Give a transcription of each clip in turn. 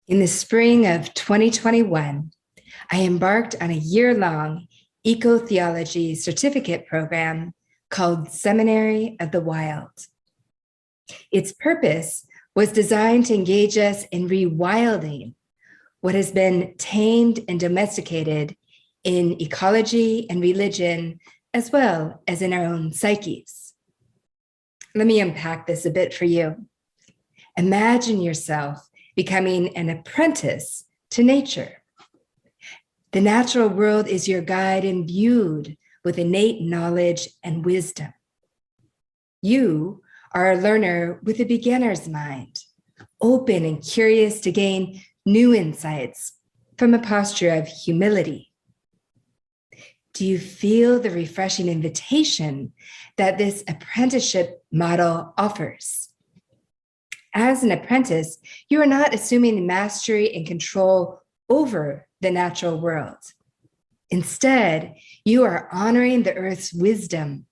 In the spring of 2021, I embarked on a year-long eco-theology certificate program called Seminary of the Wild. Its purpose was designed to engage us in rewilding what has been tamed and domesticated in ecology and religion, as well as in our own psyches. Let me unpack this a bit for you. Imagine yourself becoming an apprentice to nature. The natural world is your guide, imbued with innate knowledge and wisdom. You are a learner with a beginner's mind, open and curious to gain new insights from a posture of humility. Do you feel the refreshing invitation that this apprenticeship model offers? As an apprentice, you are not assuming mastery and control over the natural world. Instead, you are honoring the earth's wisdom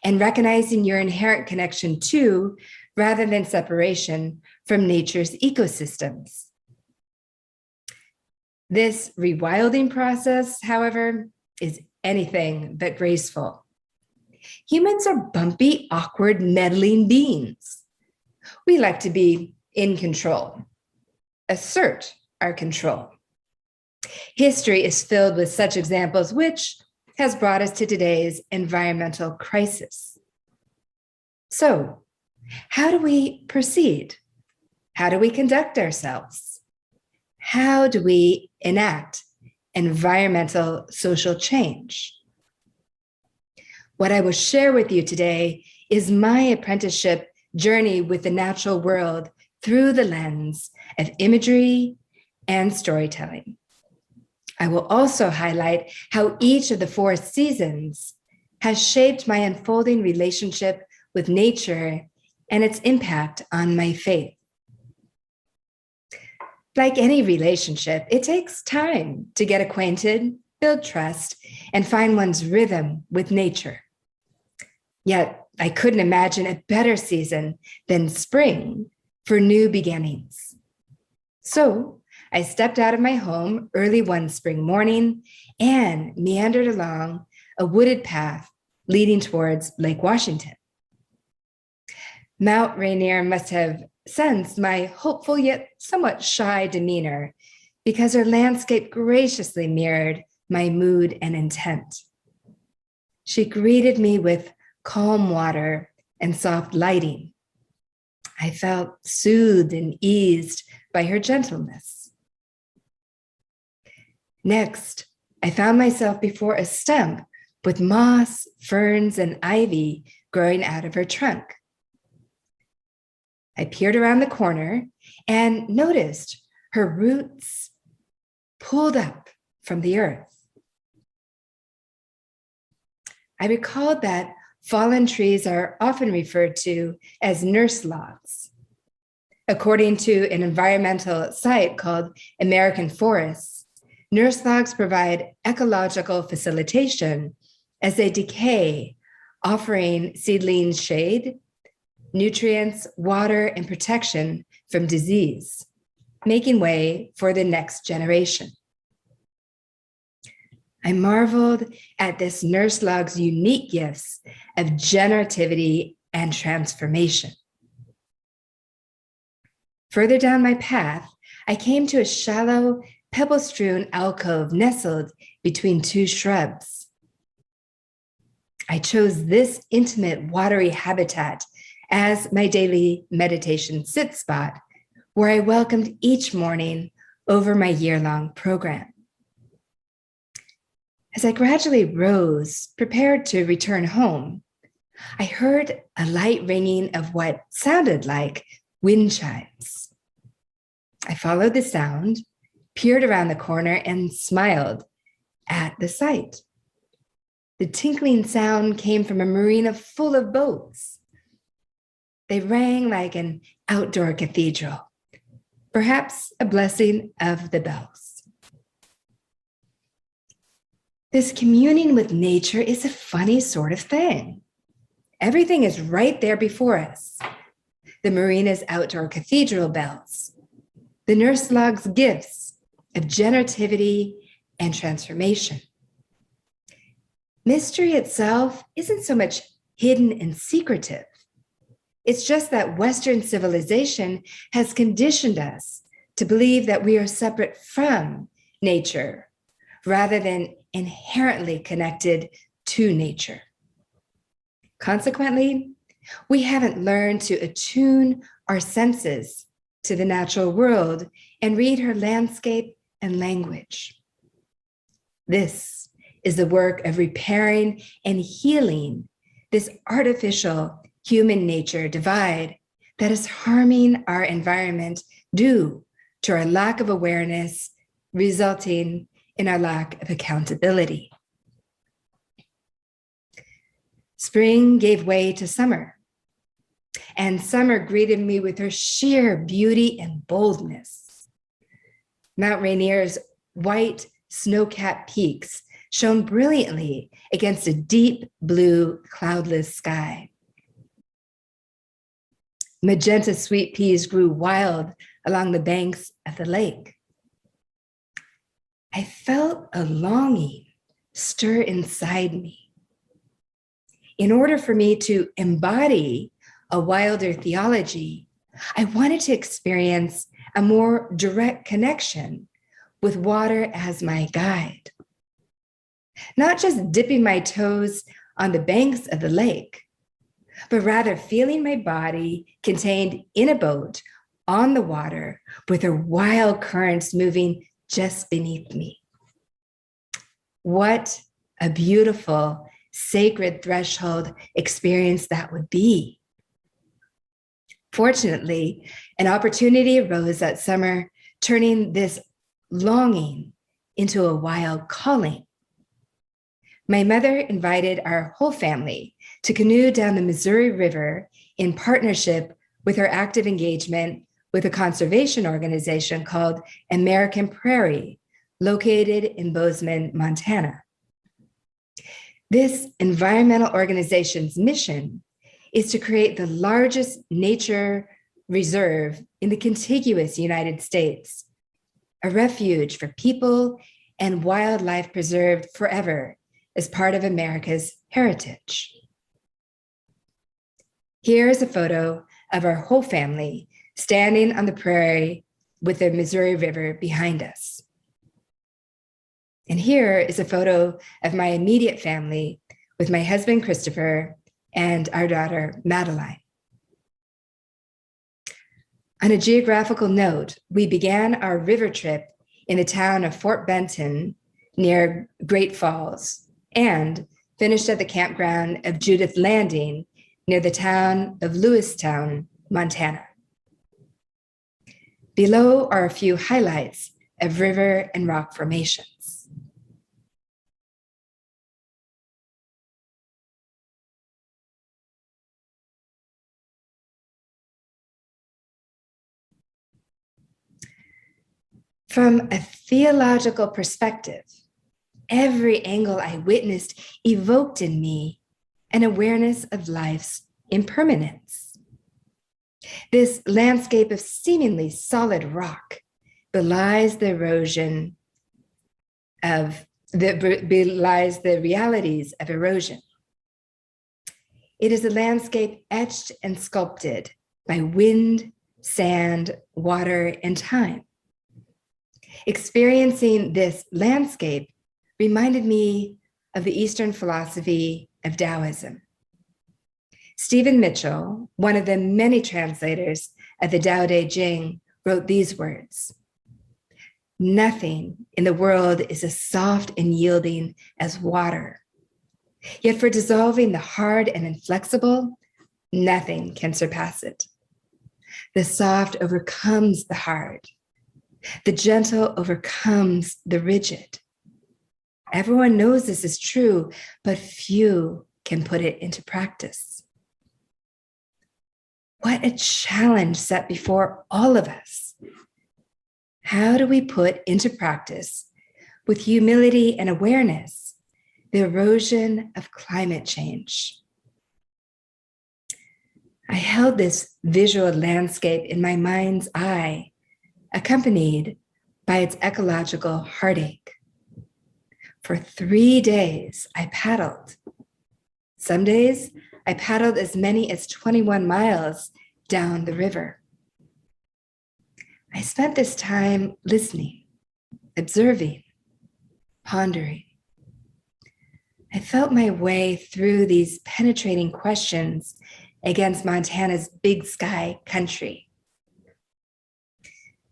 and recognizing your inherent connection to, rather than separation from, nature's ecosystems. This rewilding process, however, is anything but graceful. Humans are bumpy, awkward, meddling beings. We like to be in control, assert our control. History is filled with such examples, which has brought us to today's environmental crisis. So, how do we proceed? How do we conduct ourselves? How do we enact environmental social change? What I will share with you today is my apprenticeship journey with the natural world through the lens of imagery and storytelling. I will also highlight how each of the 4 seasons has shaped my unfolding relationship with nature and its impact on my faith. Like any relationship, it takes time to get acquainted, build trust, and find one's rhythm with nature. Yet, I couldn't imagine a better season than spring for new beginnings. So I stepped out of my home early one spring morning and meandered along a wooded path leading towards Lake Washington. Mount Rainier must have sensed my hopeful yet somewhat shy demeanor, because her landscape graciously mirrored my mood and intent. She greeted me with calm water and soft lighting. I felt soothed and eased by her gentleness. Next, I found myself before a stump with moss, ferns, and ivy growing out of her trunk. I peered around the corner and noticed her roots pulled up from the earth. I recalled that fallen trees are often referred to as nurse logs. According to an environmental site called American Forests, nurse logs provide ecological facilitation as they decay, offering seedlings shade, nutrients, water, and protection from disease, making way for the next generation. I marveled at this nurse log's unique gifts of generativity and transformation. Further down my path, I came to a shallow, pebble-strewn alcove nestled between 2 shrubs. I chose this intimate, watery habitat as my daily meditation sit spot, where I welcomed each morning over my year-long program. As I gradually rose, prepared to return home, I heard a light ringing of what sounded like wind chimes. I followed the sound, peered around the corner, and smiled at the sight. The tinkling sound came from a marina full of boats. They rang like an outdoor cathedral, perhaps a blessing of the bells. This communing with nature is a funny sort of thing. Everything is right there before us. The marina's outdoor cathedral bells, the nurse log's gifts of generativity and transformation. Mystery itself isn't so much hidden and secretive. It's just that Western civilization has conditioned us to believe that we are separate from nature rather than inherently connected to nature. Consequently, we haven't learned to attune our senses to the natural world and read her landscape and language. This is the work of repairing and healing this artificial human nature divide that is harming our environment due to our lack of awareness, resulting in our lack of accountability. Spring gave way to summer, and summer greeted me with her sheer beauty and boldness. Mount Rainier's white snow-capped peaks shone brilliantly against a deep blue cloudless sky. Magenta sweet peas grew wild along the banks of the lake. I felt a longing stir inside me. In order for me to embody a wilder theology, I wanted to experience a more direct connection with water as my guide. Not just dipping my toes on the banks of the lake, but rather feeling my body contained in a boat on the water with her wild currents moving just beneath me. What a beautiful, sacred threshold experience that would be. Fortunately, an opportunity arose that summer, turning this longing into a wild calling. My mother invited our whole family to canoe down the Missouri River in partnership with her active engagement with a conservation organization called American Prairie, located in Bozeman, Montana. This environmental organization's mission is to create the largest nature reserve in the contiguous United States, a refuge for people and wildlife preserved forever as part of America's heritage. Here is a photo of our whole family standing on the prairie with the Missouri River behind us. And here is a photo of my immediate family with my husband, Christopher, and our daughter, Madeline. On a geographical note, we began our river trip in the town of Fort Benton near Great Falls and finished at the campground of Judith Landing near the town of Lewistown, Montana. Below are a few highlights of river and rock formations. From a theological perspective, every angle I witnessed evoked in me an awareness of life's impermanence. This landscape of seemingly solid rock belies the realities of erosion. It is a landscape etched and sculpted by wind, sand, water, and time. Experiencing this landscape reminded me of the Eastern philosophy of Taoism. Stephen Mitchell, one of the many translators of the Tao Te Ching, wrote these words: "Nothing in the world is as soft and yielding as water. Yet for dissolving the hard and inflexible, nothing can surpass it. The soft overcomes the hard. The gentle overcomes the rigid." Everyone knows this is true, but few can put it into practice. What a challenge set before all of us. How do we put into practice, with humility and awareness, the erosion of climate change? I held this visual landscape in my mind's eye accompanied by its ecological heartache. For 3 days, I paddled. Some days, I paddled as many as 21 miles down the river. I spent this time listening, observing, pondering. I felt my way through these penetrating questions against Montana's big sky country.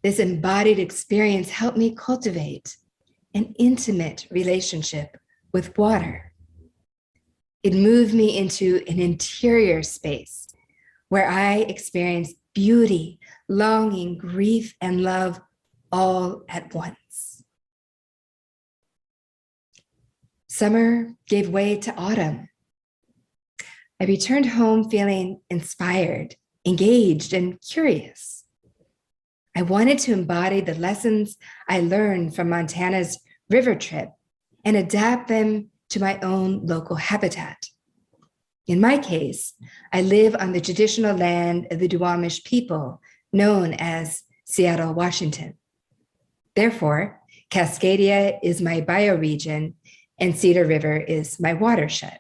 This embodied experience helped me cultivate an intimate relationship with water. It moved me into an interior space where I experienced beauty, longing, grief, and love all at once. Summer gave way to autumn. I returned home feeling inspired, engaged, and curious. I wanted to embody the lessons I learned from Montana's river trip and adapt them to my own local habitat. In my case, I live on the traditional land of the Duwamish people, known as Seattle, Washington. Therefore, Cascadia is my bioregion and Cedar River is my watershed.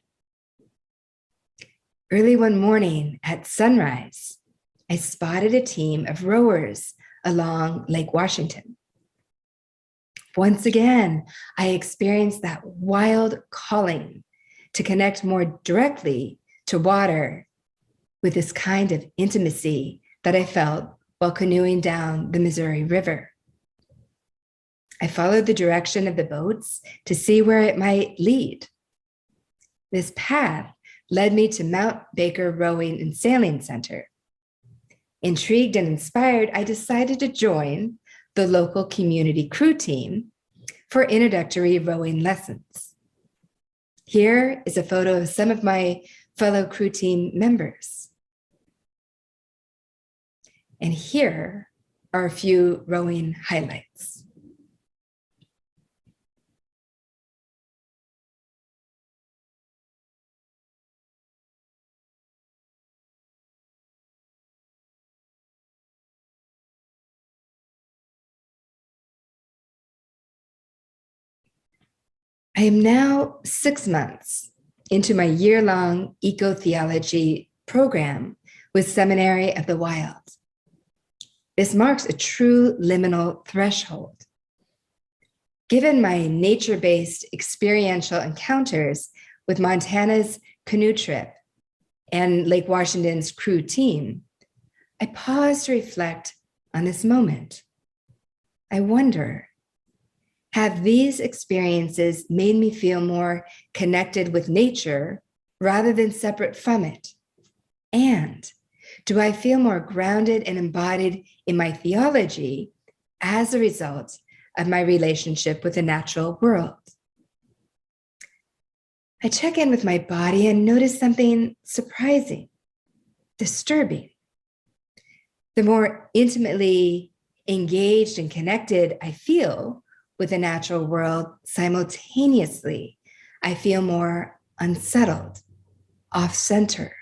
Early one morning at sunrise, I spotted a team of rowers along Lake Washington. Once again, I experienced that wild calling to connect more directly to water with this kind of intimacy that I felt while canoeing down the Missouri River. I followed the direction of the boats to see where it might lead. This path led me to Mount Baker Rowing and Sailing Center. Intrigued and inspired, I decided to join the local community crew team for introductory rowing lessons. Here is a photo of some of my fellow crew team members. And here are a few rowing highlights. I am now 6 months into my year-long eco-theology program with Seminary of the Wild. This marks a true liminal threshold. Given my nature-based experiential encounters with Montana's canoe trip and Lake Washington's crew team, I pause to reflect on this moment. I wonder, have these experiences made me feel more connected with nature rather than separate from it? And do I feel more grounded and embodied in my theology as a result of my relationship with the natural world? I check in with my body and notice something surprising, disturbing. The more intimately engaged and connected I feel with the natural world, simultaneously, I feel more unsettled, off-center.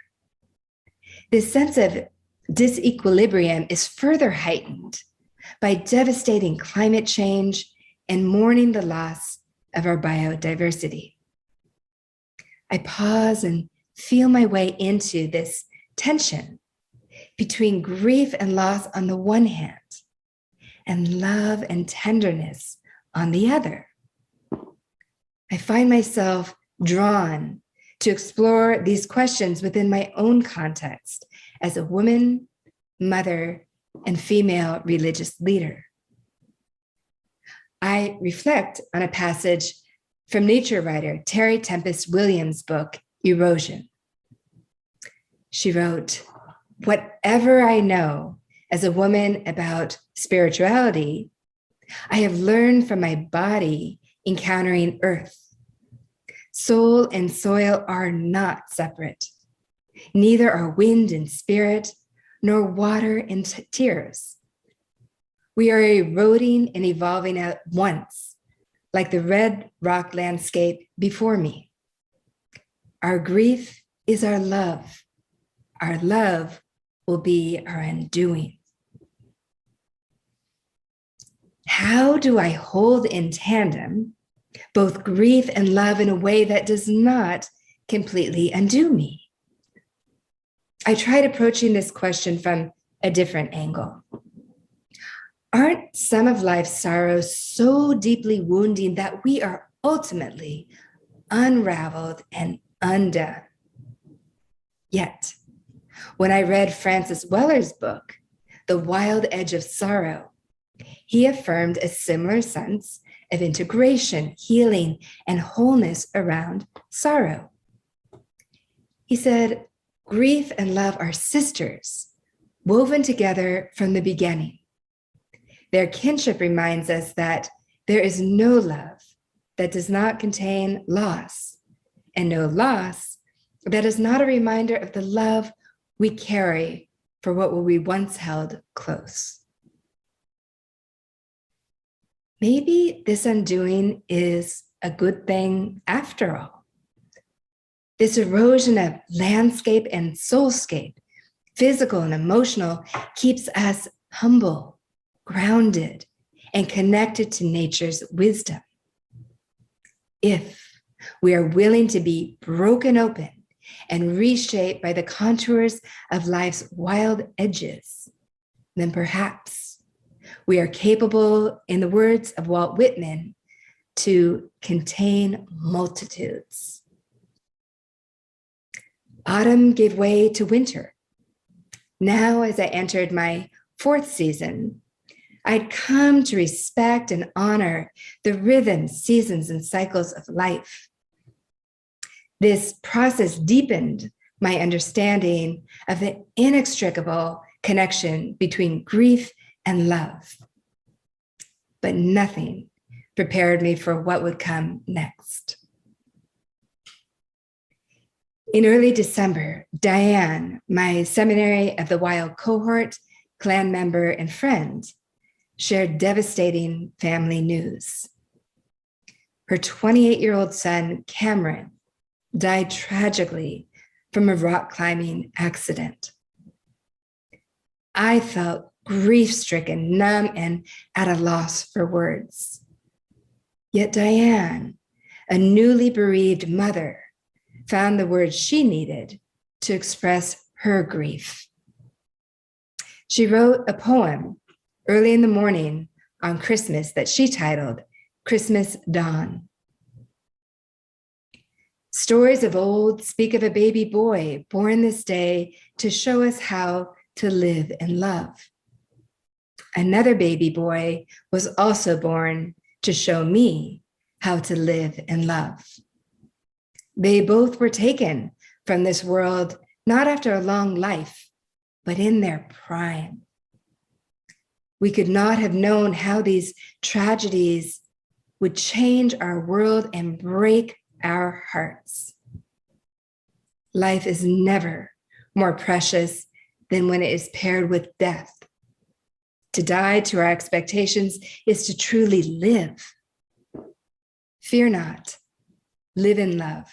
This sense of disequilibrium is further heightened by devastating climate change and mourning the loss of our biodiversity. I pause and feel my way into this tension between grief and loss on the one hand, and love and tenderness on the other. I find myself drawn to explore these questions within my own context as a woman, mother, and female religious leader. I reflect on a passage from nature writer Terry Tempest Williams' book, Erosion. She wrote, "Whatever I know as a woman about spirituality, I have learned from my body encountering earth. Soul and soil are not separate. Neither are wind and spirit, nor water and tears. We are eroding and evolving at once, like the red rock landscape before me. Our grief is our love. Our love will be our undoing." How do I hold in tandem both grief and love in a way that does not completely undo me? I tried approaching this question from a different angle. Aren't some of life's sorrows so deeply wounding that we are ultimately unraveled and undone? Yet, when I read Francis Weller's book, The Wild Edge of Sorrow, he affirmed a similar sense of integration, healing, and wholeness around sorrow. He said, grief and love are sisters, woven together from the beginning. Their kinship reminds us that there is no love that does not contain loss, and no loss that is not a reminder of the love we carry for what we once held close. Maybe this undoing is a good thing after all. This erosion of landscape and soulscape, physical and emotional, keeps us humble, grounded, and connected to nature's wisdom. If we are willing to be broken open and reshaped by the contours of life's wild edges, then perhaps we are capable, in the words of Walt Whitman, to contain multitudes. Autumn gave way to winter. Now, as I entered my 4th season, I'd come to respect and honor the rhythms, seasons, and cycles of life. This process deepened my understanding of the inextricable connection between grief and love. But nothing prepared me for what would come next. In early December, Diane, my Seminary of the Wild cohort, clan member, and friend, shared devastating family news. Her 28-year-old son, Cameron, died tragically from a rock climbing accident. I felt grief-stricken, numb, and at a loss for words. Yet Diane, a newly bereaved mother, found the words she needed to express her grief. She wrote a poem early in the morning on Christmas that she titled Christmas Dawn. Stories of old speak of a baby boy born this day to show us how to live and love. Another baby boy was also born to show me how to live and love. They both were taken from this world, not after a long life, but in their prime. We could not have known how these tragedies would change our world and break our hearts. Life is never more precious than when it is paired with death. To die to our expectations is to truly live. Fear not, live in love,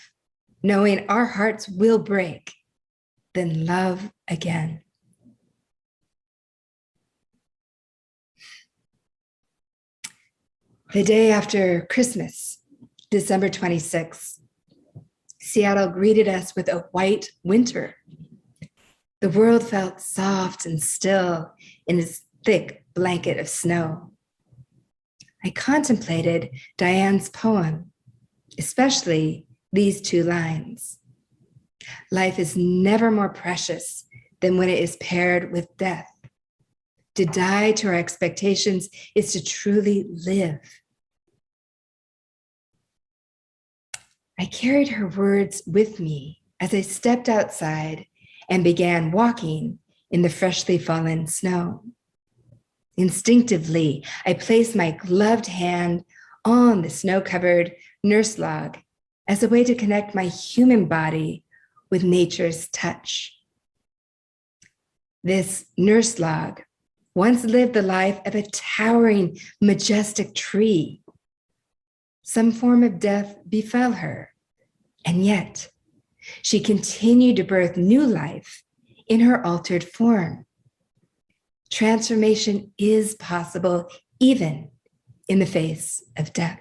knowing our hearts will break, then love again. The day after Christmas, December 26th, Seattle greeted us with a white winter. The world felt soft and still in its thick blanket of snow. I contemplated Diane's poem, especially these 2 lines. Life is never more precious than when it is paired with death. To die to our expectations is to truly live. I carried her words with me as I stepped outside and began walking in the freshly fallen snow. Instinctively, I placed my gloved hand on the snow-covered nurse log as a way to connect my human body with nature's touch. This nurse log once lived the life of a towering, majestic tree. Some form of death befell her, and yet she continued to birth new life in her altered form. Transformation is possible even in the face of death.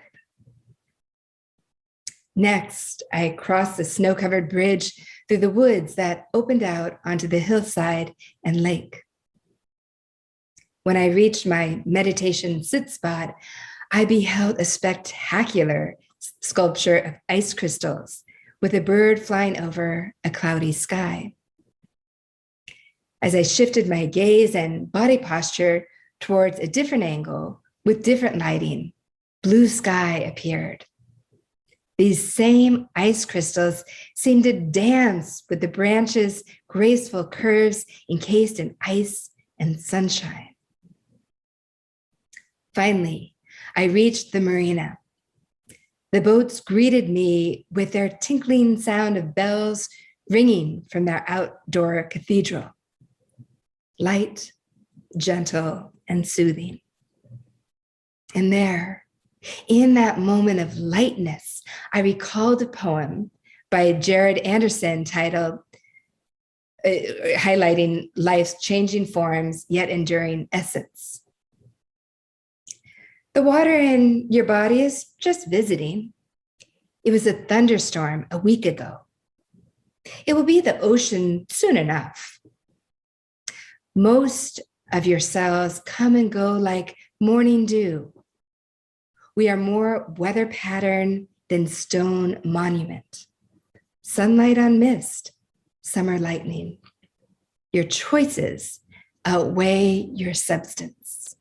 Next, I crossed the snow-covered bridge through the woods that opened out onto the hillside and lake. When I reached my meditation sit spot, I beheld a spectacular sculpture of ice crystals with a bird flying over a cloudy sky. As I shifted my gaze and body posture towards a different angle with different lighting, blue sky appeared. These same ice crystals seemed to dance with the branches' graceful curves encased in ice and sunshine. Finally, I reached the marina. The boats greeted me with their tinkling sound of bells ringing from their outdoor cathedral. Light, gentle, and soothing. And there, in that moment of lightness, I recalled a poem by Jared Anderson titled, highlighting life's changing forms yet enduring essence. The water in your body is just visiting. It was a thunderstorm a week ago. It will be the ocean soon enough. Most of your cells come and go like morning dew. We are more weather pattern than stone monument. Sunlight on mist, summer lightning. Your choices outweigh your substance.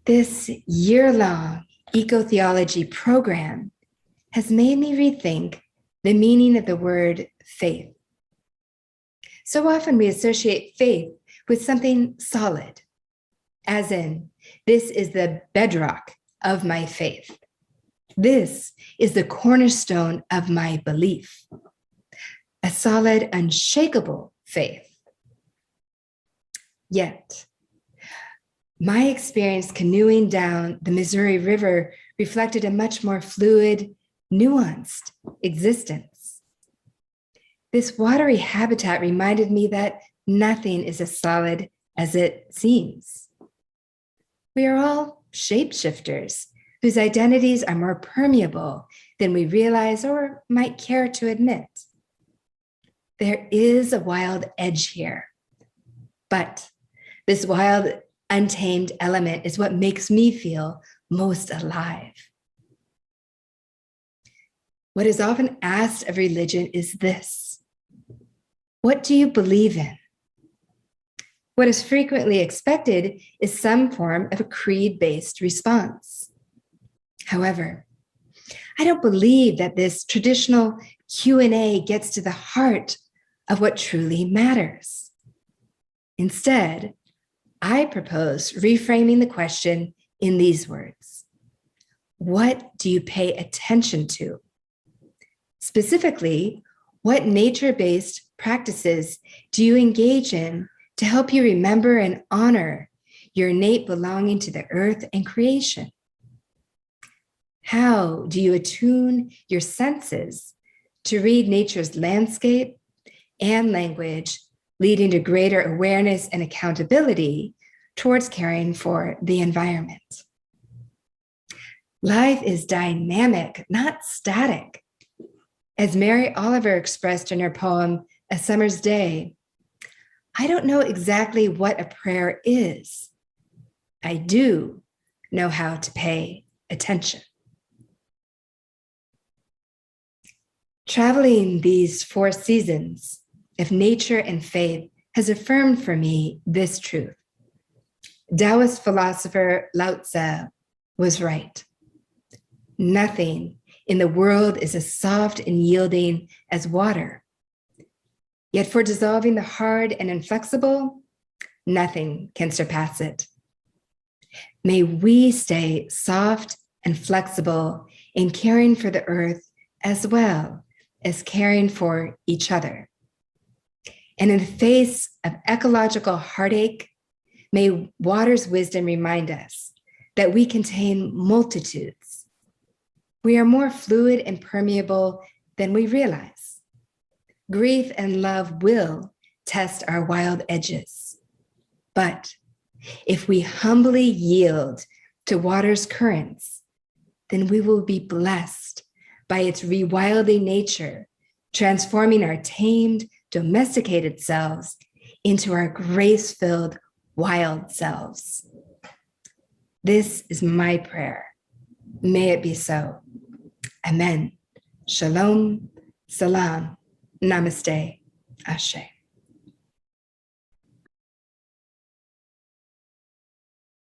This year-long eco-theology program has made me rethink the meaning of the word faith. So often we associate faith with something solid, as in, this is the bedrock of my faith. This is the cornerstone of my belief. A solid, unshakable faith. Yet, my experience canoeing down the Missouri River reflected a much more fluid, nuanced existence. This watery habitat reminded me that nothing is as solid as it seems. We are all shapeshifters whose identities are more permeable than we realize or might care to admit. There is a wild edge here, but this wild, untamed element is what makes me feel most alive. What is often asked of religion is this: what do you believe in? What is frequently expected is some form of a creed-based response. However, I don't believe that this traditional Q&A gets to the heart of what truly matters. Instead, I propose reframing the question in these words: what do you pay attention to? Specifically, what nature-based practices do you engage in to help you remember and honor your innate belonging to the earth and creation? How do you attune your senses to read nature's landscape and language, leading to greater awareness and accountability towards caring for the environment? Life is dynamic, not static. As Mary Oliver expressed in her poem, A Summer's Day, I don't know exactly what a prayer is. I do know how to pay attention. Traveling these 4 seasons of nature and faith has affirmed for me this truth. Taoist philosopher Lao Tzu was right. Nothing in the world is as soft and yielding as water. Yet for dissolving the hard and inflexible, nothing can surpass it. May we stay soft and flexible in caring for the earth as well as caring for each other. And in the face of ecological heartache, may water's wisdom remind us that we contain multitudes. We are more fluid and permeable than we realize. Grief and love will test our wild edges, but If we humbly yield to water's currents, then we will be blessed by its rewilding nature, transforming our tamed, domesticated selves into our grace-filled wild selves. This is my prayer. May it be so. Amen. Shalom, salam, namaste, ashe.